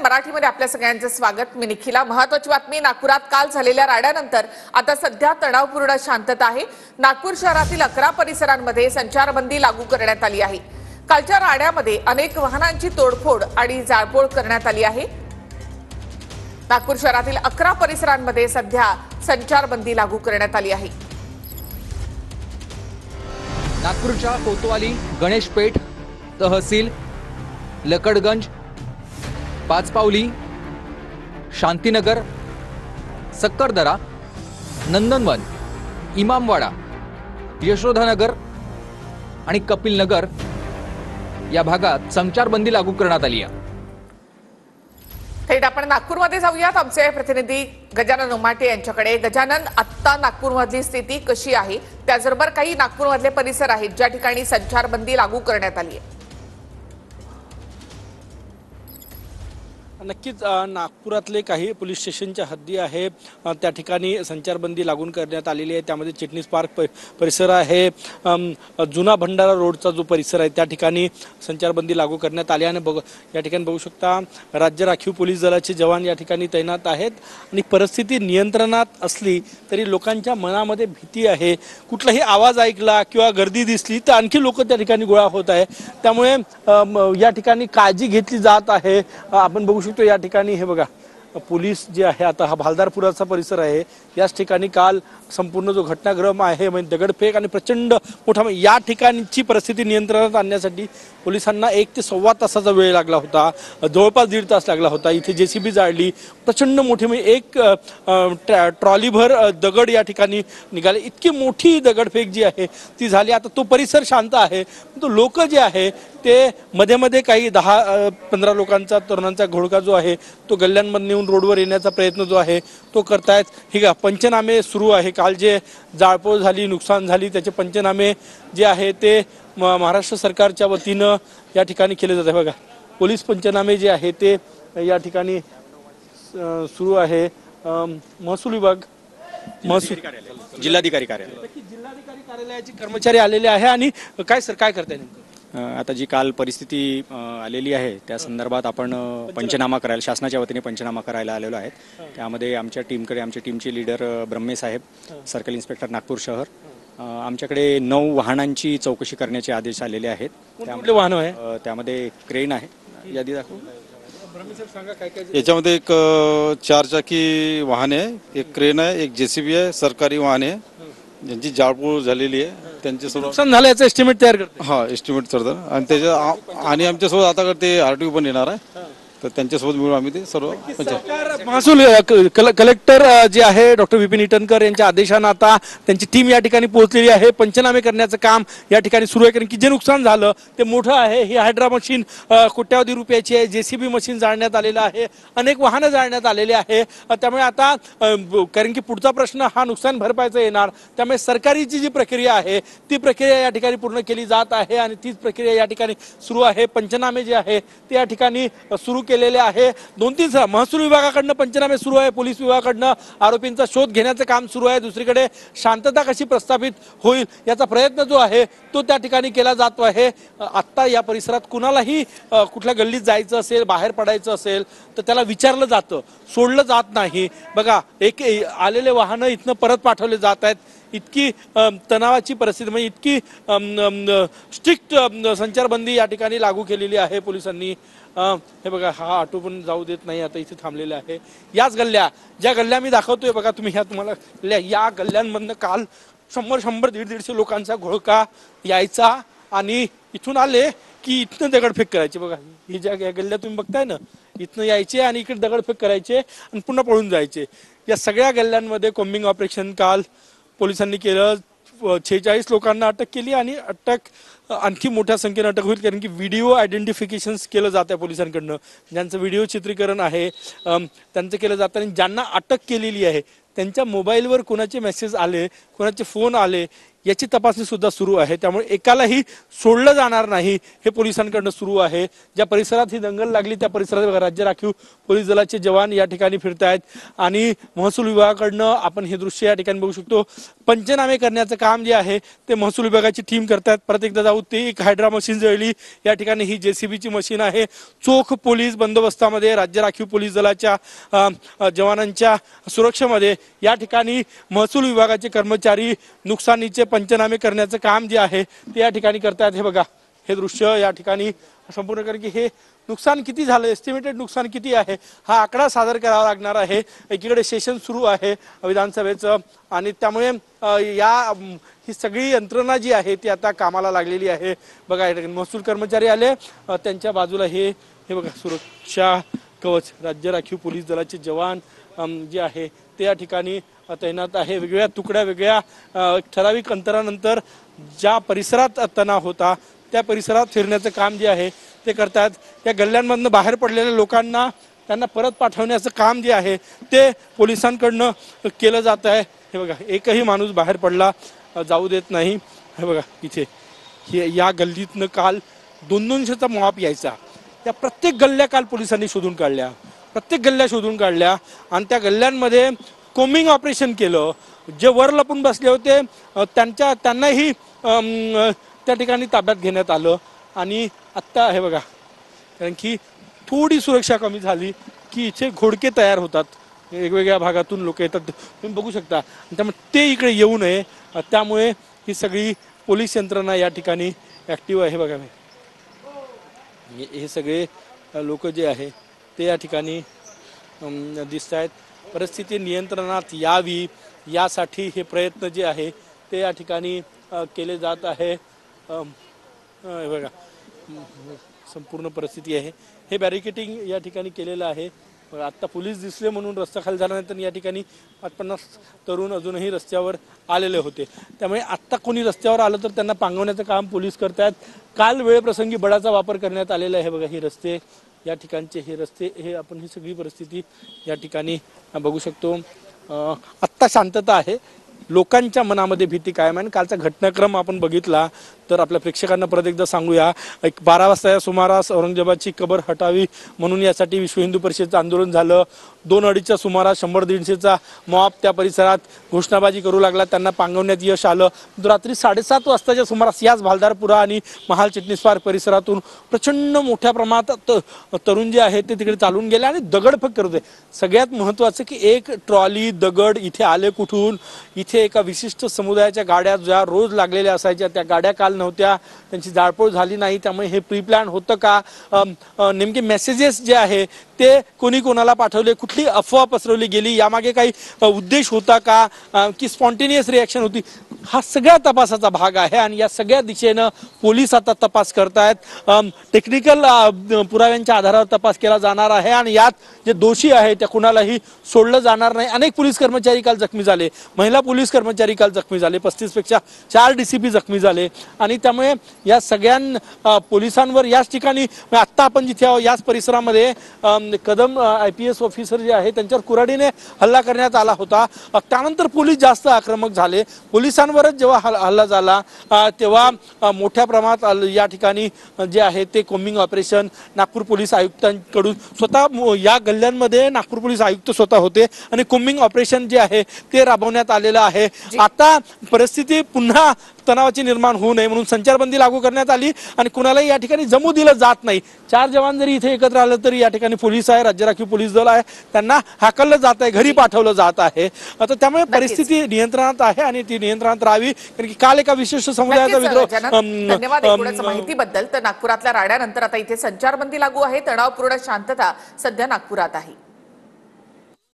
मराठीमध्ये आपल्या सगळ्यांचं स्वागत। मी निखिला। महत्त्वाची बातमी, नागपुरात काल झालेल्या राड्यानंतर आता सध्या तणावपूर्ण शांतता आहे। नागपूर शहरातील 11 परिसरांमध्ये संचारबंदी लागू करण्यात आली आहे। कालच्या राड्यामध्ये अनेक वाहनांची तोडफोड आणि जाळपोळ करण्यात आली आहे। नागपूर शहरातील 11 परिसरांमध्ये सध्या संचारबंदी लागू करण्यात आली आहे। नागपूरच्या कोतवाली, गणेशपेठ, तहसील, लकडगंज, पाचपावली, शांतीनगर, सक्करदरा, नंदनवन, इमामवाडा, यशोधानगर आणि कपिलनगर या भागात संचारबंदी लागू करण्यात आली आहे। थेट आपण नागपूरमध्ये जाऊयात आमचे प्रतिनिधी गजानन उमाटे यांच्याकडे। गजानन, आत्ता नागपूरमधली स्थिती कशी आहे? त्याचबरोबर काही नागपूरमधले परिसर आहेत ज्या ठिकाणी संचारबंदी लागू करण्यात आली आहे। नक्कीच नागपुरातले काही पोलीस स्टेशनच्या हद्दी आहे त्या ठिकाणी संचारबंदी लागू करण्यात आलेली आहे। त्यामध्ये चिटणीस पार्क परिसर आहे, जुना भंडारा रोडचा जो परिसर आहे त्या ठिकाणी संचारबंदी लागू करण्यात आली आहे। या ठिकाणी बघू शकता राज्य राखीव पोलीस दलाचे जवान या ठिकाणी तैनात आहेत आणि परिस्थिती नियंत्रणात असली तरी लोकांच्या मनामध्ये भीती आहे। कुठलाही आवाज ऐकला किंवा गर्दी दिसली तर आणखी लोक त्या ठिकाणी गोळा होत आहे। त्यामुळे या ठिकाणी काळजी घेतली जात आहे। आपण बघू तो या ठिकाणी हे बघा, पोलीस जे आहे, आता हा भालदारपुराचा परिसर आहे, याच ठिकाणी काल संपूर्ण जो घटनाक्रम आहे म्हणजे दगडफेक आणि प्रचंड मोठा या ठिकाणची परिस्थिती नियंत्रणात आणण्यासाठी पोलिसांना 1 ते सव्वा तासाचा वेळ लागला होता। जवळपास 1.5 तास लागला होता। इथे जेसीबी जाळली, प्रचंड मोठी म्हणजे एक ट्रॉलीभर दगड या ठिकाणी निघाले। इतकी मोठी दगडफेक जी आहे ती झाली। आता तो परिसर शांत आहे, तो लोक जे आहे ते मध्ये मध्ये काही 10-15 लोकांचा तरुणांचा घोळका जो आहे तो गल्ल्यांमध्ये येऊन रोडवर येण्याचा प्रयत्न जो आहे तो करतायत। हे का पंचनामे सुरू आहे। काल जे जाळपोळ झाली, नुकसान झाली, त्याचे पंचनामे जे आहे ते महाराष्ट्र सरकारच्या वतीनं या ठिकाणी केले जाते। बघा, पोलीस पंचनामे जे आहे ते या ठिकाणी सुरू आहे। महसूल विभाग, जिल्हाधिकारी कार्यालय, जिल्हाधिकारी कार्यालयाचे कर्मचारी आलेले आहे। आणि काय सर, काय करताय नेमकं? आता जी काल परिस्थिती आलेली आहे त्या संदर्भात आपण पंचनामा करायला, शासनाच्या वतीने पंचनामा करायला आलेलो आहेत। त्यामध्ये आमच्या टीमकडे, आमच्या टीमचे लीडर ब्रह्मे साहेब, सर्कल इन्स्पेक्टर नागपूर शहर, आमच्याकडे 9 वाहनांची चौकशी करण्याचे आदेश आलेले आहेत। कुठले वाहन आहे? त्यामध्ये क्रेन आहे, यादी दाखवू। याच्यामध्ये एक 4 चाकी वाहन आहे, एक क्रेन आहे, एक जेसीबी आहे, सरकारी वाहन आहे ज्यांची जाळपोळ झालेली आहे। त्यांचे सर्व नुकसान झालं याचा एस्टिमेट तयार करतो। हा, एस्टिमेट करतात आणि त्याच्या आणि आमच्यासोबत आता ते आरटीओ पण येणार आहे, तर त्यांच्यासोबत मिळून आम्ही ते सर्व महसूल कलेक्टर जे आहे डॉक्टर विपिन इटनकर यांच्या आदेशानं आता त्यांची टीम या ठिकाणी पोहोचलेली आहे। पंचनामे करण्याचं काम या ठिकाणी सुरू आहे, कारण की जे नुकसान झालं ते मोठं आहे। ही हायड्रा मशीन कोट्यावधी रुपयाची आहे, जेसीबी मशीन जाळण्यात आलेलं आहे, अनेक वाहनं जाळण्यात आलेले आहे। त्यामुळे आता कारण की पुढचा प्रश्न हा नुकसान भरपाईचा येणार, त्यामुळे सरकारची जी प्रक्रिया आहे ती प्रक्रिया या ठिकाणी पूर्ण केली जात आहे आणि तीच प्रक्रिया या ठिकाणी सुरू आहे। पंचनामे जे आहे ते या ठिकाणी सुरू केलेले आहे। 2-3 महसूल विभागाकडनं पंचनामे सुरू आहे, पोलीस विभागाकडनं आरोपींचा शोध घेण्याचं काम सुरू आहे। दुसरीकडे शांतता कशी प्रस्थापित होईल याचा प्रयत्न जो आहे तो त्या ठिकाणी केला जातो आहे। आत्ता या परिसरात कुणालाही कुठल्या गल्लीत जायचं असेल, बाहेर पडायचं असेल तर त्याला विचारलं जातं, सोडलं जात नाही। बघा, एक आलेले वाहनं इथनं परत पाठवले जात आहेत। इतकी तणावाची परिस्थिती, म्हणजे इतकी स्ट्रिक्ट संचारबंदी या ठिकाणी लागू केलेली आहे पोलिसांनी। हे बघा, हा ऑटो पण जाऊ देत नाही, आता इथे थांबलेले आहे। याच गल्ल्या, ज्या गल्ल्या मी दाखवतोय बघा तुम्ही, ह्या तुम्हाला या गल्ल्यांमधनं काल 100-150 लोकांचा घोळका यायचा आणि इथून आले की इथनं दगडफेक करायचे। बघा, ही ज्या गल्ल्या तुम्ही बघताय ना, इथनं यायचे आणि इकडे दगडफेक करायचे आणि पुन्हा पळून जायचे। या सगळ्या गल्ल्यांमध्ये कोम्बिंग ऑपरेशन काल पोलिसांनी केलं। 46 लोकांना अटक केली आणि आणखी मोठ्या संख्येने अटक होईल, कारण की व्हिडिओ आयडेंटिफिकेशन केलं जात आहे पोलिसांकडनं। ज्यांचं व्हिडिओ चित्रीकरण आहे त्यांचं केलं जातं आणि ज्यांना अटक केलेली आहे त्यांच्या मोबाईलवर कोणाचे मेसेज आले, कोणाचे फोन आले याची तपासणी सुद्धा सुरू आहे. त्यामुळे एकालाही सोडलं जाणार नाही हे पोलिसांकडनं सुरू आहे. ज्या परिसरात ही दंगल लागली त्या परिसरात राज्य राखीव पोलीस दलाचे जवान या ठिकाणी फिरतायत आणि महसूल विभागाकडनं आपण हे दृश्य या ठिकाणी बघू शकतो. पंचनामे करण्याचं काम जे आहे ते महसूल विभागाची टीम करतायत. परत एकदा जाऊ, ते एक हायड्रा मशीन जळली, या ठिकाणी ही JCBची मशीन आहे. चोख पोलीस बंदोबस्तामध्ये राज्य राखीव पोलीस दलाच्या जवानांच्या सुरक्षेमध्ये या ठिकाणी महसूल विभागाचे कर्मचारी नुकसानीचे पंचनामे करण्याचं काम जे आहे ते या ठिकाणी करतायत. हे बघा, हे दृश्य या ठिकाणी संपूर्ण, कारण की हे नुकसान किती झालं, एस्टिमेटेड नुकसान किती आहे हा आकडा सादर करावा लागणार आहे. एकीकडे सेशन सुरू आहे विधानसभेचं आणि त्यामुळे ही सगळी यंत्रणा जी आहे ती आता कामाला लागलेली आहे. बघा, या ठिकाणी महसूल कर्मचारी आले, त्यांच्या बाजूला हे बघा सुरक्षा कवच राज्य राखीव पोलीस दलाचे जवान जे आहे ते या ठिकाणी तैनात आहे. वेगवेगळ्या तुकड्या वेगळ्या ठराविक अंतरानंतर ज्या परिसरात तणाव होता त्या परिसरात फिरण्याचं काम जे आहे ते करतात. त्या गल्ल्यांमधनं बाहेर पडलेल्या लोकांना त्यांना परत पाठवण्याचं काम जे आहे ते पोलिसांकडनं केलं जात आहे. हे बघा, एकही माणूस बाहेर पडला जाऊ देत नाही. हे बघा, इथे या गल्लीतनं काल 200चा मॉप यायचा. त्या प्रत्येक गल्ल्या काल पोलिसांनी शोधून काढल्या, प्रत्येक गल्ल्या शोधून काढल्या आणि त्या गल्ल्यांमध्ये कोम्बिंग ऑपरेशन केलं. जे वर लपून बसले होते त्यांनाही त्या ठिकाणी ताब्यात घेण्यात आलं. आणि आत्ता हे बघा, कारण की थोडी सुरक्षा कमी झाली की इथे घोडके तयार होतात, वेगवेगळ्या भागातून लोक येतात, तुम्ही बघू शकता. त्यामुळे ते इकडे येऊ नये त्यामुळे ही सगळी पोलीस यंत्रणा या ठिकाणी ॲक्टिव्ह आहे. बघा, हे सगळे लोक जे आहे ते या ठिकाणी दिसत आहेत. परिस्थिती नियंत्रणात यावी यासाठी हे प्रयत्न जे आहे ते या ठिकाणी केले जात आहे. बघा, संपूर्ण परिस्थिती आहे. हे बॅरिकेटिंग या ठिकाणी केलेलं आहे. आत्ता पोलीस दिसले म्हणून रस्ता खाली झाला नाही, तर या ठिकाणी 50 तरुण अजूनही रस्त्यावर आलेले होते. त्यामुळे आत्ता कोणी रस्त्यावर आलं तर त्यांना पांगवण्याचं काम पोलीस करतात. काल वेळप्रसंगी बळाचा वापर करण्यात आलेला आहे. बघा, हे रस्ते या ठिकाणचे, हे रस्ते, हे आपण ही सगळी परिस्थिती या ठिकाणी बघू शकतो. आत्ता शांतता आहे. लोकांच्या मनामध्ये भीती कायम आहे. कालचा घटनाक्रम आपण बघितला तर आपल्या प्रेक्षकांना परत एकदा सांगूया. 12 वाजता या सुमारास औरंगजेबाची कबर हटावी म्हणून यासाठी विश्व हिंदू परिषदेचं आंदोलन झालं. 2-2:30च्या सुमारास 100-150चा मॉब त्या परिसरात घोषणाबाजी करू लागला. त्यांना पांगवण्यात यश आलं. रात्री 7:30 वाजताच्या सुमारास याच भालदारपुरा आणि महाल चिटणीसवार परिसरातून प्रचंड मोठ्या प्रमाणात तरुण जे आहेत ते तिकडे चालून गेले आणि दगडफेक करत होते. सगळ्यात महत्त्वाचं की एक ट्रॉली दगड इथे आले कुठून, इथे एका विशिष्ट समुदायाच्या गाड्या ज्या रोज लागलेल्या असायच्या त्या गाड्या काल नव्हत्या, त्यांची जाळपोळ झाली नाही. त्यामुळे हे प्री प्लॅन होतं का, नेमके मेसेजेस जे आहे ते कोणी कोणाला पाठवले, कुठली अफवा पसरवली गेली, यामागे काही उद्देश होता का की स्पॉन्टेनियस रिॲक्शन होती, हा सगळ्या तपासाचा भाग आहे. आणि या सगळ्या दिशेनं पोलीस आता तपास करतायत. टेक्निकल पुराव्यांच्या आधारावर तपास केला जाणार आहे आणि यात जे दोषी आहे त्या कुणालाही सोडलं जाणार नाही. अनेक पोलीस कर्मचारी काल जखमी झाले, महिला पोलीस कर्मचारी काल जखमी झाले, 35पेक्षा 4 DCP जखमी झाले. आणि त्यामुळे या सगळ्या पोलिसांवर याच ठिकाणी आत्ता आपण जिथे आहोत याच परिसरामध्ये कदम IPS ऑफिसर जे आहे त्यांच्यावर कुऱ्हाडीने हल्ला करण्यात आला होता. त्यानंतर पोलीस जास्त आक्रमक झाले. पोलिसांवरच जेव्हा हल्ला झाला तेव्हा मोठ्या प्रमाणात या ठिकाणी जे आहे ते कोम्बिंग ऑपरेशन नागपूर पोलीस आयुक्तांकडून स्वतः या गल्ल्यांमध्ये नागपूर पोलीस आयुक्त स्वतः होते आणि कोम्बिंग ऑपरेशन जे आहे ते राबवण्यात आलेलं आहे. आता परिस्थिती पुन्हा तणावाची निर्माण होऊ नये म्हणून संचारबंदी लागू करण्यात आली आणि कुणालाही या ठिकाणी जमू दिलं जात नाही. 4 जवान जरी इथे एकत्र आलं तरी या ठिकाणी पोलीस आहे, राज्य राखीव पोलीस दल आहे, त्यांना हाकललं जात आहे, घरी पाठवलं जात आहे. आता त्यामुळे परिस्थिती नियंत्रणात आहे आणि ती नियंत्रणात राहावी. कारण की काल एका विशिष्ट समुदायाचा विद्रोह. धन्यवाद एकूणच माहितीबद्दल. तर नागपुरातल्या राड्यानंतर आता इथे संचारबंदी लागू आहे. तणावपूर्ण शांतता सध्या नागपुरात आहे.